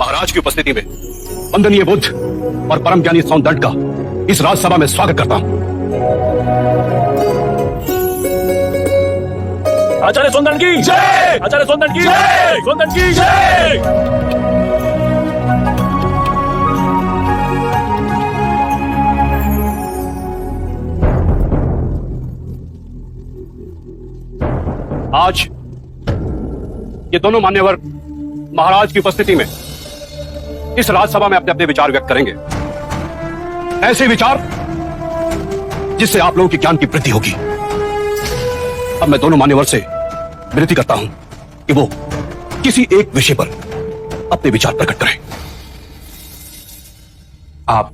महाराज की उपस्थिति में वंदनीय बुद्ध और परम ज्ञानी सौंदर्य का इस राजसभा में स्वागत करता हूं। आचार्य सौंदर्य की जय! आचार्य सौंदर्य की जय! सौंदर्य की जय! आज ये दोनों मान्यवर महाराज की उपस्थिति में इस राजसभा में अपने अपने विचार व्यक्त करेंगे। ऐसे विचार जिससे आप लोगों के ज्ञान की वृद्धि होगी। अब मैं दोनों मान्यवर से विनती करता हूं कि वो किसी एक विषय पर अपने विचार प्रकट करें। आप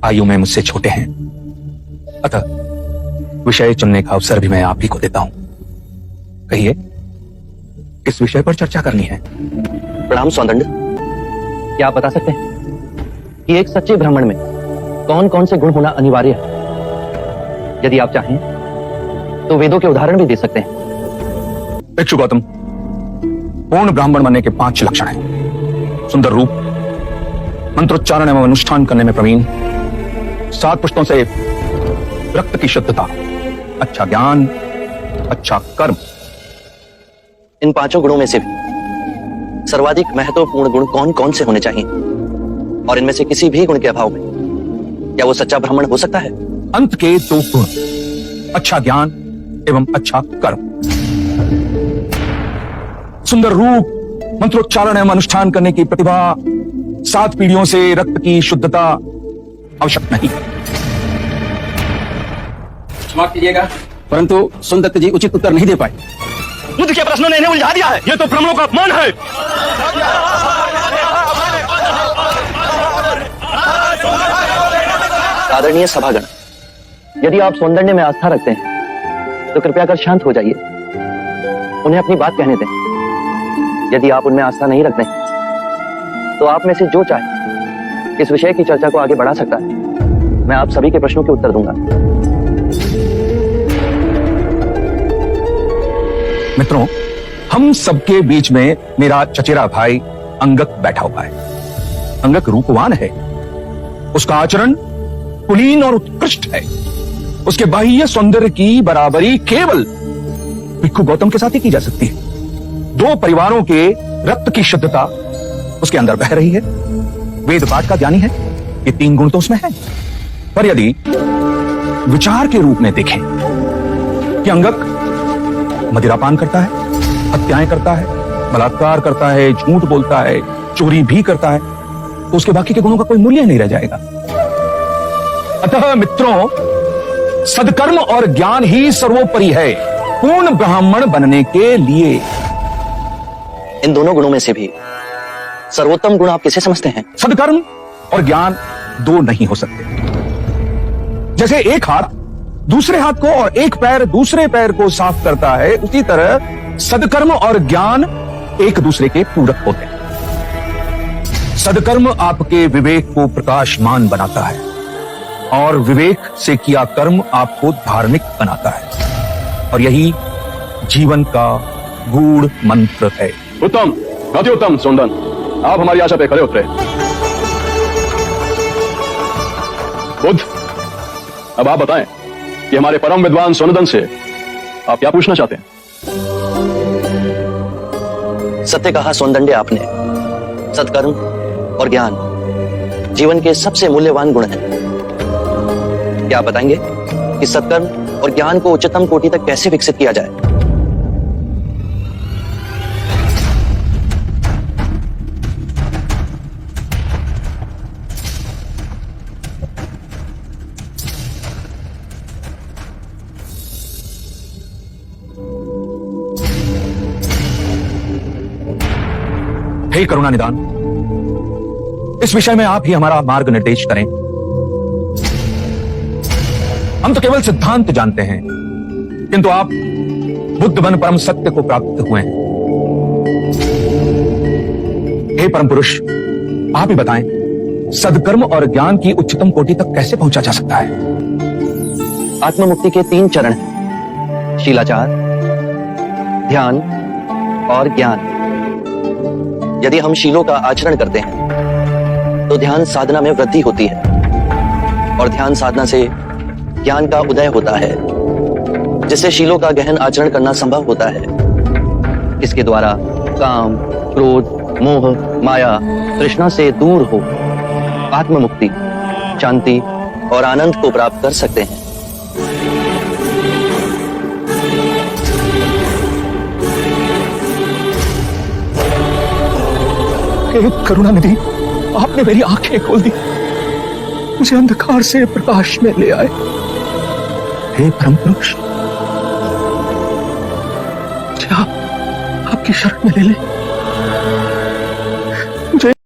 आयु में मुझसे छोटे हैं, अतः विषय चुनने का अवसर भी मैं आप ही को देता हूं। कहिए, किस विषय पर चर्चा करनी है? प्रणाम सौंदर्य। क्या आप बता सकते हैं कि एक सच्चे ब्राह्मण में कौन कौन से गुण होना अनिवार्य है? यदि आप चाहें तो वेदों के उदाहरण भी दे सकते हैं। भिक्षु गौतम, पूर्ण ब्राह्मण बनने के 5 लक्षण हैं। सुंदर रूप, मंत्रोच्चारण एवं अनुष्ठान करने में प्रवीण, 7 पुष्टों से रक्त की शुद्धता, अच्छा ज्ञान, अच्छा कर्म। इन 5 गुणों में से भी सर्वाधिक महत्वपूर्ण गुण कौन कौन से होने चाहिए? और इनमें से किसी भी गुण के अभाव में क्या वो सच्चा ब्राह्मण हो सकता है? अंत के 2 गुण, अच्छा ज्ञान एवं अच्छा कर्म। सुंदर रूप, मंत्रोच्चारण एवं अनुष्ठान करने की प्रतिभा, 7 पीढ़ियों से रक्त की शुद्धता आवश्यक नहीं। क्षमा कीजिएगा, परंतु सुंदत्त जी उचित उत्तर नहीं दे पाए। बुद्ध के प्रश्नों ने इन्हें उलझा दिया है। ये तो ब्राह्मणों का अपमान है। आदरणीय सभागण, यदि आप सौंदर्य में आस्था रखते हैं तो कृपया कर शांत हो जाइए, उन्हें अपनी बात कहने दें। यदि आप उनमें आस्था नहीं रखते तो आप में से जो चाहे इस विषय की चर्चा को आगे बढ़ा सकता है। मैं आप सभी के प्रश्नों के उत्तर दूंगा। मित्रों, हम सबके बीच में मेरा चचेरा भाई अंगक बैठा हुआ है। अंगक रूपवान है, उसका आचरण कुलीन और उत्कृष्ट है। उसके बाह्य सौंदर्य की बराबरी केवल भिक्षु गौतम के साथ ही की जा सकती है। 2 परिवारों के रक्त की शुद्धता उसके अंदर बह रही है। वेद पाठ का ज्ञानी है, ये 3 गुण तो उसमें है। पर यदि विचार के रूप में देखें कि अंगक मदिरापान करता है, हत्याएं करता है, बलात्कार करता है, झूठ बोलता है, चोरी भी करता है, तो उसके बाकी के गुणों का कोई मूल्य नहीं रह जाएगा। अतः मित्रों, सदकर्म और ज्ञान ही सर्वोपरि है पूर्ण ब्राह्मण बनने के लिए। इन दोनों गुणों में से भी सर्वोत्तम गुण आप किसे समझते हैं? सदकर्म और ज्ञान 2 नहीं हो सकते। जैसे एक हाथ दूसरे हाथ को और एक पैर दूसरे पैर को साफ करता है, उसी तरह सदकर्म और ज्ञान एक दूसरे के पूरक होते हैं। सदकर्म आपके विवेक को प्रकाशमान बनाता है और विवेक से किया कर्म आपको धार्मिक बनाता है, और यही जीवन का गूढ़ मंत्र है। उत्तम, अति उत्तम सौंदन, आप हमारी आशा पे खरे उतरे। बुद्ध, अब आप बताएं कि हमारे परम विद्वान सोनदन से आप क्या पूछना चाहते हैं? सत्य कहा सौंदर्य आपने। सत्कर्म और ज्ञान जीवन के सबसे मूल्यवान गुण हैं। क्या आप बताएंगे कि सत्कर्म और ज्ञान को उच्चतम कोटि तक कैसे विकसित किया जाए? हे करुणा निदान, इस विषय में आप ही हमारा मार्ग निर्देश करें। हम तो केवल सिद्धांत जानते हैं, किंतु आप बुद्ध बन परम सत्य को प्राप्त हुए हैं। हे परम पुरुष, आप ही बताएं, सदकर्म और ज्ञान की उच्चतम कोटि तक कैसे पहुंचा जा सकता है? आत्ममुक्ति के 3 चरण हैं: शीलाचार, ध्यान और ज्ञान। यदि हम शीलों का आचरण करते हैं तो ध्यान साधना में वृद्धि होती है और ध्यान साधना से ज्ञान का उदय होता है, जिससे शीलों का गहन आचरण करना संभव होता है। इसके द्वारा काम, क्रोध, मोह, माया, तृष्णा से दूर हो आत्म मुक्ति, शांति और आनंद को प्राप्त कर सकते हैं। हे करुणानिधि, आपने मेरी आंखें खोल दी, मुझे अंधकार से प्रकाश में ले आए। हे परम पुरुष, मुझे आपकी शरण में ले ले।